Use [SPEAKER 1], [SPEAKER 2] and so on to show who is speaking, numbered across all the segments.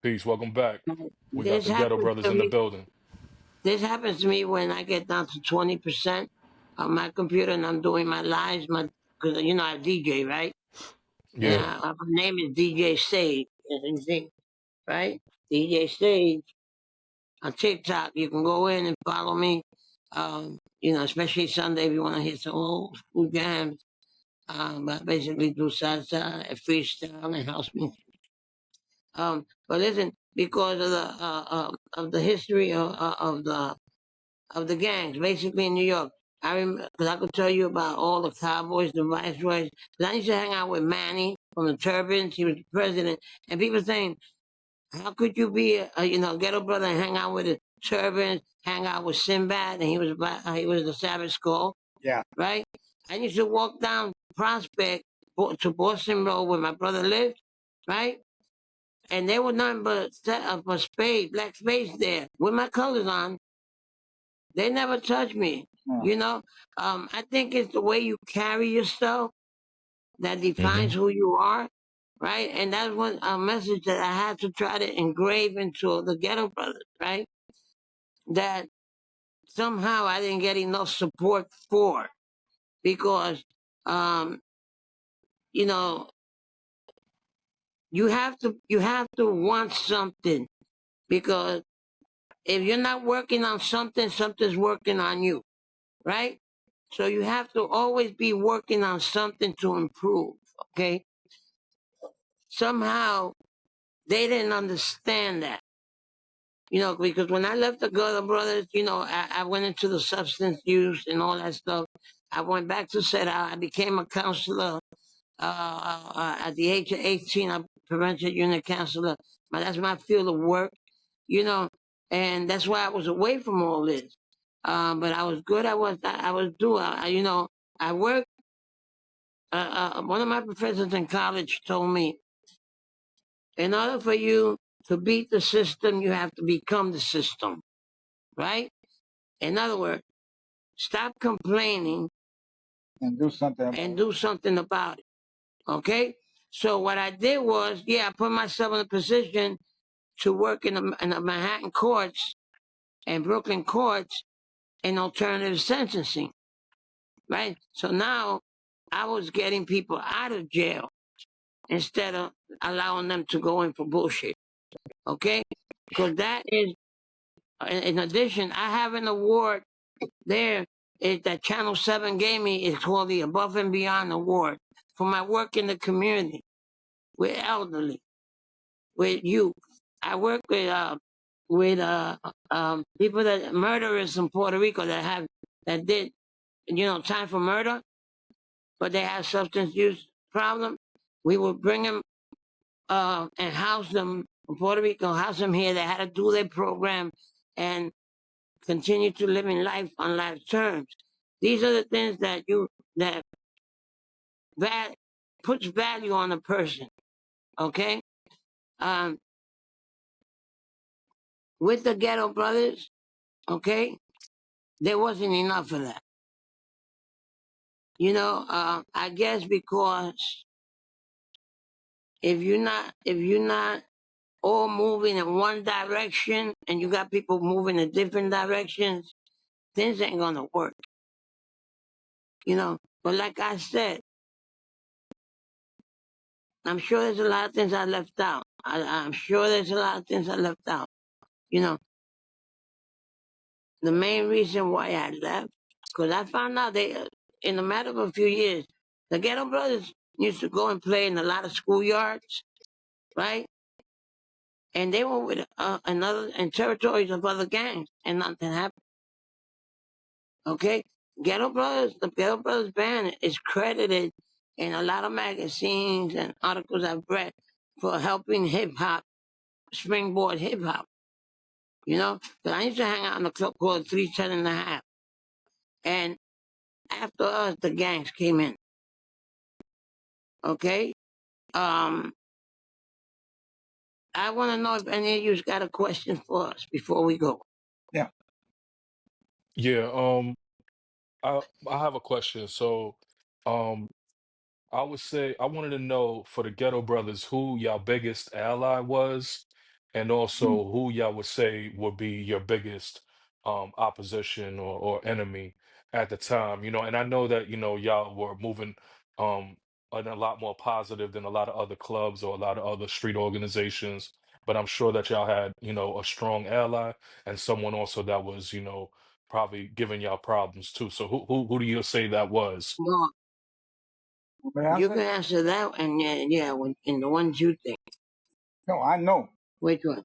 [SPEAKER 1] Peace. Welcome back. We got
[SPEAKER 2] This
[SPEAKER 1] the Ghetto
[SPEAKER 2] happens
[SPEAKER 1] Brothers
[SPEAKER 2] to
[SPEAKER 1] in the
[SPEAKER 2] me.
[SPEAKER 1] building.
[SPEAKER 2] This happens to me when I get down to 20% on my computer and I'm doing my lives. Because I DJ, right? And
[SPEAKER 1] Yeah.
[SPEAKER 2] my name is DJ Sage, as you see, right? DJ Sage on TikTok. You can go in and follow me. Especially Sunday if you want to hit some old school jams. But basically do salsa and freestyle and house music. But listen, because of the history of the gangs, basically in New York. I remember because I could tell you about all the cowboys, the viceroys. 'Cause I used to hang out with Manny from the Turbans. He was the president, and people saying, "How could you be a ghetto brother and hang out with the Turbans, hang out with Sinbad, and he was the Savage Skull,
[SPEAKER 3] Yeah.
[SPEAKER 2] right?" I used to walk down Prospect to Boston Road where my brother lived, right? And there was nothing but black spades there with my colors on. They never touched me.
[SPEAKER 3] Hmm.
[SPEAKER 2] I think it's the way you carry yourself that
[SPEAKER 1] Hmm.
[SPEAKER 2] defines who you are, right? And that's one a message that I had to try to engrave into the Ghetto Brothers, right? That somehow I didn't get enough support for because, um, you know, you have to want something because if you're not working on something, something's working on you, right? So you have to always be working on something to improve, okay? Somehow they didn't understand that, because when I left the Gutter Brothers, I went into the substance use and all that stuff. I went back to Set Out. I became a counselor. At the age of 18, I prevention unit counselor. That's my field of work, you know, and that's why I was away from all this. But I was good. I was doing. I worked. One of my professors in college told me, in order for you to beat the system, you have to become the system, right? In other words, stop complaining
[SPEAKER 3] And do something about
[SPEAKER 2] and
[SPEAKER 3] it.
[SPEAKER 2] do something about it, okay? So what I did was, I put myself in a position to work in the Manhattan courts and Brooklyn courts in alternative sentencing, right? So now I was getting people out of jail instead of allowing them to go in for bullshit. Okay? Because that is, in addition, I have an award there that Channel 7 gave me. It's called the Above and Beyond Award for my work in the community with elderly, with youth. I work with people that murderers in Puerto Rico that did time for murder, but they have substance use problem. We would bring them and house them in Puerto Rico, house them here. They had to do their program and continue to live in life on life terms. These are the things that that puts value on a person. Okay, um, with the Ghetto Brothers, okay, there wasn't enough of that. I guess because if you're not all moving in one direction and you got people moving in different directions, things ain't gonna work. But like I said, I'm sure there's a lot of things I left out. I'm sure there's a lot of things I left out. You know, the main reason why I left, because I found out in a matter of a few years, the Ghetto Brothers used to go and play in a lot of schoolyards, right? And they were with another in territories of other gangs, and nothing happened. Okay, the Ghetto Brothers band is credited in a lot of magazines and articles I've read for helping hip hop springboard hip hop. But I used to hang out in a club called 310 and a half, and after us, the gangs came in. Okay, um, I want to know if any of you's got a question for us before we go.
[SPEAKER 3] Yeah.
[SPEAKER 1] Yeah. I have a question. So, um, I would say I wanted to know for the Ghetto Brothers who y'all biggest ally was, and also who y'all would say would be your biggest opposition or enemy at the time. And I know that, y'all were moving um in a lot more positive than a lot of other clubs or a lot of other street organizations. But I'm sure that y'all had, a strong ally and someone also that was, probably giving y'all problems too. So who do you say that was?
[SPEAKER 2] Well,
[SPEAKER 3] May I
[SPEAKER 2] you
[SPEAKER 3] say?
[SPEAKER 2] can answer that, and in the ones you think.
[SPEAKER 3] No, I know.
[SPEAKER 2] Which one?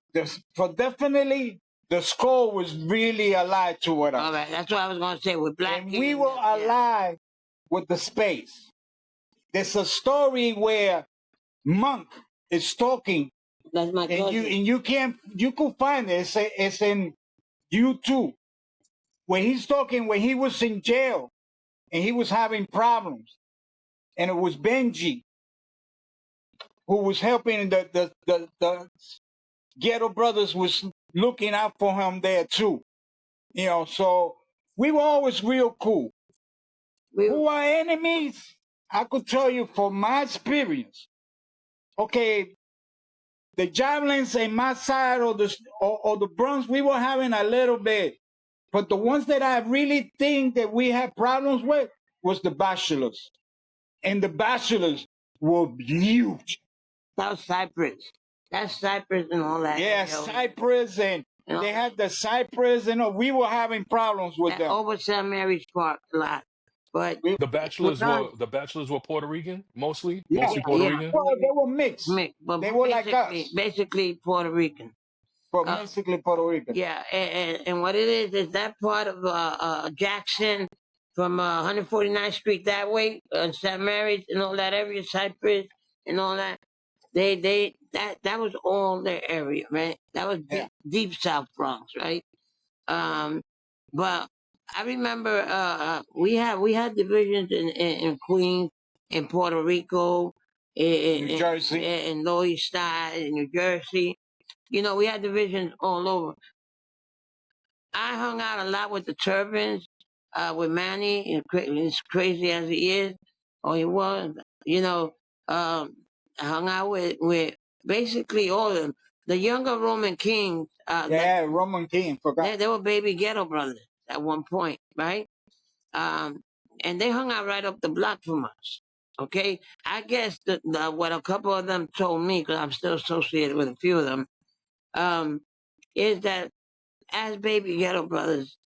[SPEAKER 3] For definitely, the score was really allied to with
[SPEAKER 2] All
[SPEAKER 3] us.
[SPEAKER 2] right, that's what I was going to say with Black
[SPEAKER 3] And
[SPEAKER 2] King.
[SPEAKER 3] we were allied with the space. There's a story where Monk is talking,
[SPEAKER 2] That's my cousin.
[SPEAKER 3] and you could find it. It's in YouTube. When he's talking, when he was in jail and he was having problems, and it was Benji who was helping the Ghetto Brothers was looking out for him there too. So we were always real cool. Who are enemies? I could tell you from my experience. Okay, the javelins in my side or the Bronx, we were having a little bit. But the ones that I really think that we had problems with was the bachelors. And the bachelors were huge.
[SPEAKER 2] That was Cypress. That's Cypress and all that.
[SPEAKER 3] Yeah, Cypress, and they had the Cypress, and we were having problems with them.
[SPEAKER 2] Over St. Mary's Park a lot. But
[SPEAKER 1] The bachelors were Puerto Rican, mostly Puerto Rican.
[SPEAKER 3] Well, they were mixed.
[SPEAKER 2] But
[SPEAKER 3] they were like us.
[SPEAKER 2] Basically Puerto Rican.
[SPEAKER 3] But basically Puerto Rican.
[SPEAKER 2] Yeah, and what it is that part of Jackson from 149th Street that way, St. Mary's and all that area, Cypress and all that. That was all their area, right? That was deep South Bronx, right? But I remember we had divisions in Queens, in Puerto Rico,
[SPEAKER 3] New Jersey,
[SPEAKER 2] in Lower East Side, in New Jersey. We had divisions all over. I hung out a lot with the Turbans, with Manny, as crazy as he is, or he was. I hung out with basically all of them. The younger Roman Kings.
[SPEAKER 3] Roman King, forgot.
[SPEAKER 2] They were baby Ghetto Brothers at one point, right? And they hung out right up the block from us. Okay, I guess what a couple of them told me, because I'm still associated with a few of them, is that as baby Ghetto Brothers,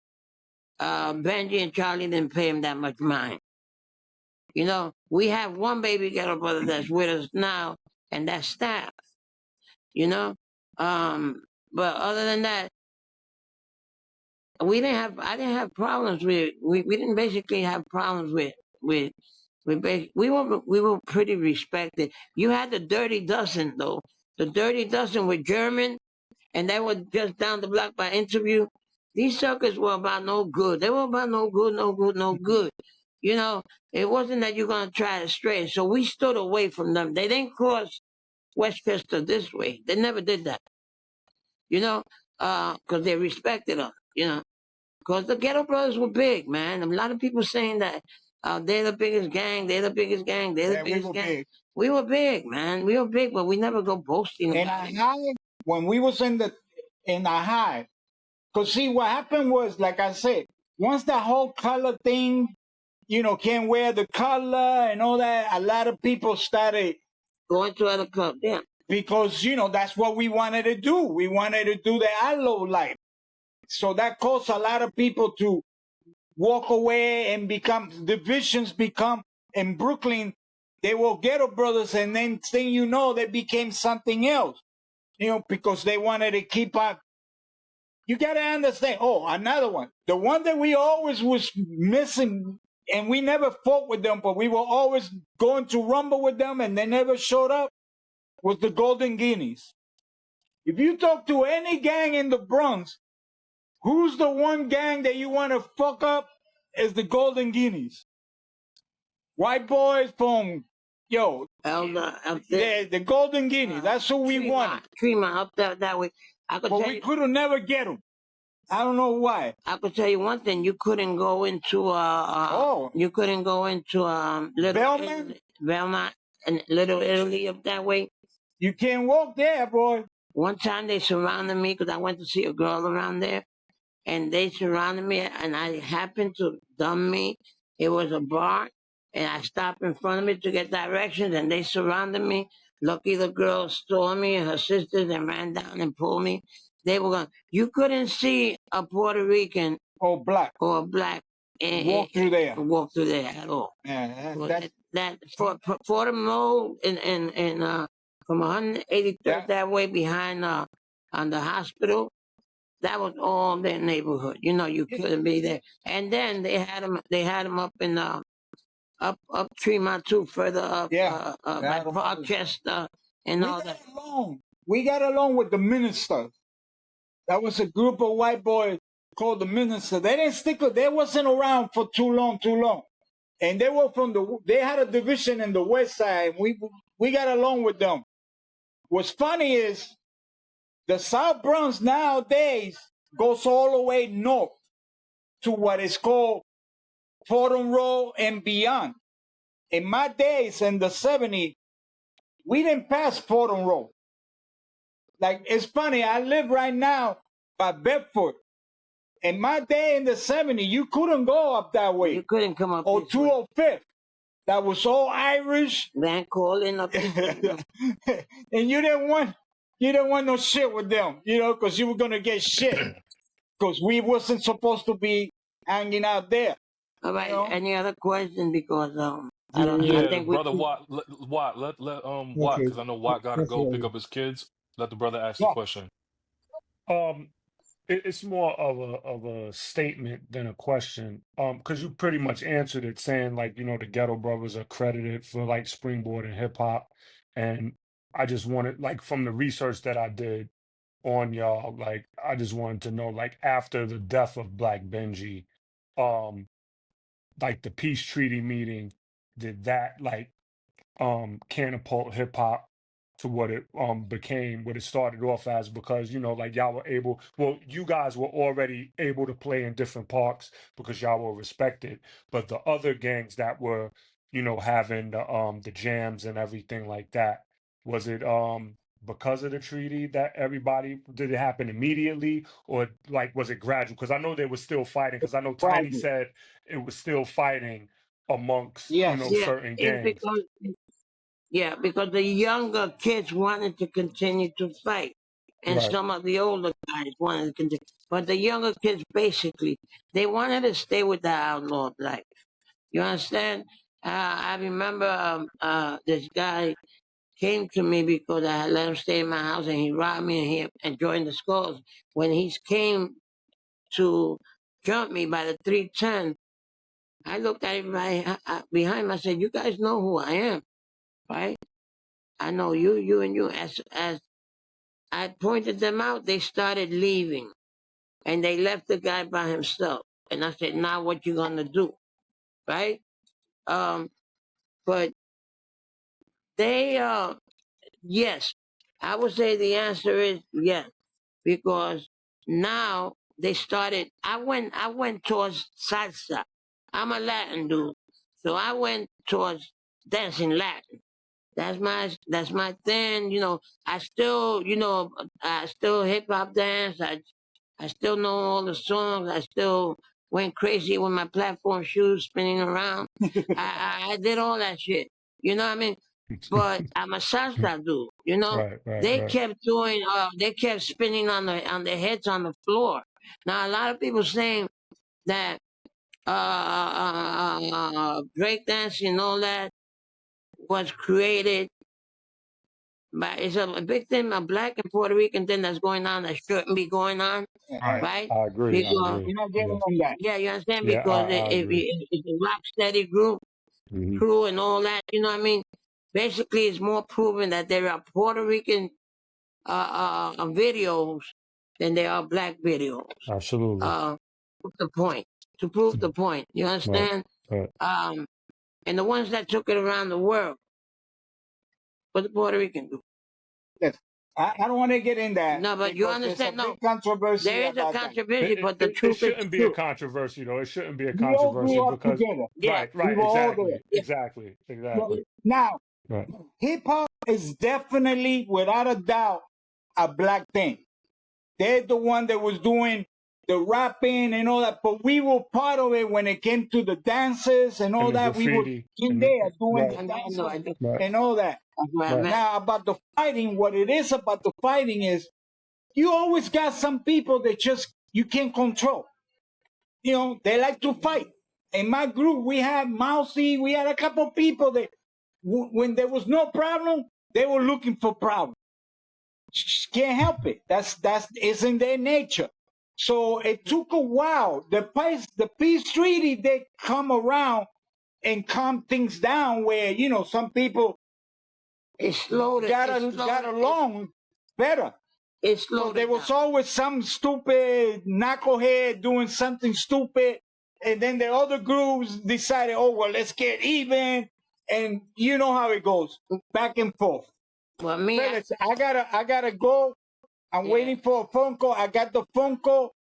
[SPEAKER 2] Benji and Charlie didn't pay him that much mind. We have one baby Ghetto Brother that's with us now, and that's Staff. But other than that, I didn't have problems with. We didn't basically have problems with. We were pretty respected. You had the Dirty Dozen though. The Dirty Dozen were German, and they were just down the block by Interview. These suckers were about no good. They were about no good, no good, no good. It wasn't that you're gonna try to stray. So we stood away from them. They didn't cross Westchester this way. They never did that. Because they respected us. Because the Ghetto Brothers were big, man. A lot of people saying that they're the biggest gang, they're the biggest gang, they're the biggest gang. Big. We were big, man. We were big, but we never go boasting about it.
[SPEAKER 3] When we was in the high, because see, what happened was, like I said, once the whole color thing, can't wear the color and all that, a lot of people started
[SPEAKER 2] going to other clubs, yeah.
[SPEAKER 3] Because, that's what we wanted to do. We wanted to do the outlaw life. So that caused a lot of people to walk away and divisions become, in Brooklyn, they were Ghetto Brothers, and then thing they became something else, because they wanted to keep up. You got to understand. Oh, another one. The one that we always was missing, and we never fought with them, but we were always going to rumble with them, and they never showed up, was the Golden Guineas. If you talk to any gang in the Bronx, who's the one gang that you want to fuck up is the Golden Guineas. White boys from, the Golden Guineas. That's who we wanted.
[SPEAKER 2] Tremont, up that way.
[SPEAKER 3] But we could have never get them. I don't know why.
[SPEAKER 2] I could tell you one thing. You couldn't go into you couldn't go into Little Belmont and Little Italy up that way.
[SPEAKER 3] You can't walk there, boy.
[SPEAKER 2] One time they surrounded me because I went to see a girl around there, and they surrounded me, and I happened to dumb me. It was a bar, and I stopped in front of me to get directions, and they surrounded me. Lucky the girl saw me and her sisters and ran down and pulled me. They were going. You couldn't see a Puerto Rican
[SPEAKER 3] or black
[SPEAKER 2] or a black
[SPEAKER 3] walk through there.
[SPEAKER 2] walk through there at all.
[SPEAKER 3] Yeah,
[SPEAKER 2] That for the mall and from 183rd
[SPEAKER 3] yeah.
[SPEAKER 2] that way behind on the hospital. That was all their neighborhood. You know, you couldn't be there. And then they had them. They had them up in up Tremont too, further up
[SPEAKER 3] Yeah.
[SPEAKER 2] by Rochester and all that.
[SPEAKER 3] We got along with the ministers. That was a group of white boys called the minister. They didn't stick. They wasn't around for too long. And they were from they had a division in the west side. We got along with them. What's funny is the South Bronx nowadays goes all the way north to what is called Fordham Road and beyond. In my days in the 70s, we didn't pass Fordham Road. Like, it's funny, I live right now by Bedford. In my day in the 70s, you couldn't go up that way.
[SPEAKER 2] You couldn't come up
[SPEAKER 3] or
[SPEAKER 2] this way.
[SPEAKER 3] 205th. That was all Irish.
[SPEAKER 2] Van calling up this way.
[SPEAKER 3] And you didn't want no shit with them, you know, because you were gonna get shit. Because we wasn't supposed to be hanging out there.
[SPEAKER 2] All right.
[SPEAKER 3] You know?
[SPEAKER 2] Any other questions? Because I think
[SPEAKER 1] brother
[SPEAKER 2] we.
[SPEAKER 1] Watt, let Watt, because I know Watt gotta go pick up his kids. Let the brother ask the question.
[SPEAKER 4] It's more of a statement than a question. Because you pretty much answered it, saying like, you know, the Ghetto Brothers are credited for like springboard and hip hop, and I just wanted, like, from the research that I did on y'all, like, I just wanted to know, like, after the death of Black Benji, like the peace treaty meeting, did that like catapult hip hop to what it became, what it started off as? Because, you know, like, y'all were able, well, you guys were already able to play in different parks because y'all were respected, but the other gangs that were, you know, having the jams and everything like that, was it because of the treaty that everybody, did it happen immediately, or like was it gradual? Because I know they were still fighting, because I know Tiny said it was still fighting amongst, you know,
[SPEAKER 2] Yeah,
[SPEAKER 4] certain
[SPEAKER 2] it's
[SPEAKER 4] gangs.
[SPEAKER 2] because the younger kids wanted to continue to fight, and
[SPEAKER 4] Right.
[SPEAKER 2] some of the older guys wanted to continue. But the younger kids, basically, they wanted to stay with the outlaw life. You understand? I remember this guy came to me because I had let him stay in my house, and he robbed me and joined the skulls. When he came to jump me by the 310, I looked at him behind him. I said, "You guys know who I am, right? I know you, and you." As I pointed them out, they started leaving, and they left the guy by himself. And I said, "Now what you gonna do, right?" But they, yes, I would say the answer is yes, because now they started. I went towards salsa. I'm a Latin dude, so I went towards dancing Latin. That's my thing. You know, I still hip hop dance. I still know all the songs. I still went crazy with my platform shoes spinning around. I did all that shit. You know what I mean? But I'm a salsa dude. You know, they kept doing. They kept spinning on their heads on the floor. Now a lot of people saying that breakdancing and all that was created. But it's a big thing, a black and Puerto Rican thing that's going on that shouldn't be going on, right?
[SPEAKER 4] I agree.
[SPEAKER 2] Because,
[SPEAKER 3] You're not getting on that.
[SPEAKER 2] yeah, you understand?
[SPEAKER 4] Yeah,
[SPEAKER 2] Because
[SPEAKER 4] I agree.
[SPEAKER 2] it's a rock steady group, crew, and all that. You know what I mean? Basically, it's more proven that there are Puerto Rican videos than there are black videos.
[SPEAKER 4] Absolutely.
[SPEAKER 2] To prove the point. You understand?
[SPEAKER 4] Right.
[SPEAKER 2] And the ones that took it around the world, what the Puerto Rican do?
[SPEAKER 3] Yes. I don't want to get in that.
[SPEAKER 2] No, but you understand?
[SPEAKER 3] No, controversy.
[SPEAKER 2] There is a controversy, but the
[SPEAKER 4] It
[SPEAKER 2] truth is
[SPEAKER 4] shouldn't be a
[SPEAKER 2] true.
[SPEAKER 4] controversy, though. It shouldn't be a
[SPEAKER 3] We all
[SPEAKER 4] controversy
[SPEAKER 3] grew up
[SPEAKER 4] because,
[SPEAKER 3] together.
[SPEAKER 2] Yeah.
[SPEAKER 4] right,
[SPEAKER 3] We were all there.
[SPEAKER 4] exactly.
[SPEAKER 3] Now,
[SPEAKER 4] Right.
[SPEAKER 3] hip hop is definitely, without a doubt, a black thing. They're the one that was doing the rapping and all that, but we were part of it when it came to the dances and all
[SPEAKER 4] And the
[SPEAKER 3] that. We were
[SPEAKER 4] graffiti.
[SPEAKER 3] in
[SPEAKER 4] And
[SPEAKER 3] there doing
[SPEAKER 4] right,
[SPEAKER 3] the
[SPEAKER 2] I
[SPEAKER 3] dances
[SPEAKER 2] know, I do.
[SPEAKER 4] right,
[SPEAKER 3] and all that.
[SPEAKER 2] That's what I
[SPEAKER 4] right.
[SPEAKER 2] meant.
[SPEAKER 3] Now, about the fighting, what it is about the fighting is you always got some people that just you can't control. You know, they like to fight. In my group, we had Mousy, we had a couple of people that when there was no problem, they were looking for problems. Just can't help it. That's it's in their nature. So it took a while. The peace treaty, they come around and calm things down where, you know, some people
[SPEAKER 2] It slowed it.
[SPEAKER 3] got
[SPEAKER 2] It slowed it.
[SPEAKER 3] along better.
[SPEAKER 2] It
[SPEAKER 3] So
[SPEAKER 2] slowed
[SPEAKER 3] there
[SPEAKER 2] it
[SPEAKER 3] was
[SPEAKER 2] down.
[SPEAKER 3] always some stupid knucklehead doing something stupid. And then the other groups decided, oh, well, let's get even. And you know how it goes, back and forth.
[SPEAKER 2] Well, me,
[SPEAKER 3] Fellas, I gotta go. I'm
[SPEAKER 2] yeah,
[SPEAKER 3] waiting for a phone call. I got the phone call,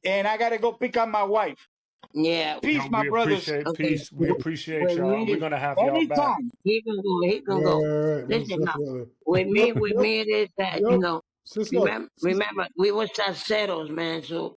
[SPEAKER 3] and I gotta go pick up my wife.
[SPEAKER 2] yeah.
[SPEAKER 3] Peace,
[SPEAKER 4] Yo,
[SPEAKER 3] my
[SPEAKER 4] we
[SPEAKER 3] brothers.
[SPEAKER 4] appreciate
[SPEAKER 2] Okay.
[SPEAKER 4] peace. We appreciate
[SPEAKER 2] With
[SPEAKER 4] y'all. We're
[SPEAKER 2] me,
[SPEAKER 4] gonna have y'all back.
[SPEAKER 3] Anytime.
[SPEAKER 2] he can go. He can
[SPEAKER 5] Right,
[SPEAKER 2] go.
[SPEAKER 5] right, right. Most
[SPEAKER 2] Listen now.
[SPEAKER 5] definitely.
[SPEAKER 2] With
[SPEAKER 5] Yo,
[SPEAKER 2] me, it is that, you
[SPEAKER 5] yo,
[SPEAKER 2] know,
[SPEAKER 5] Cisco.
[SPEAKER 2] remember, we were salseros, man. So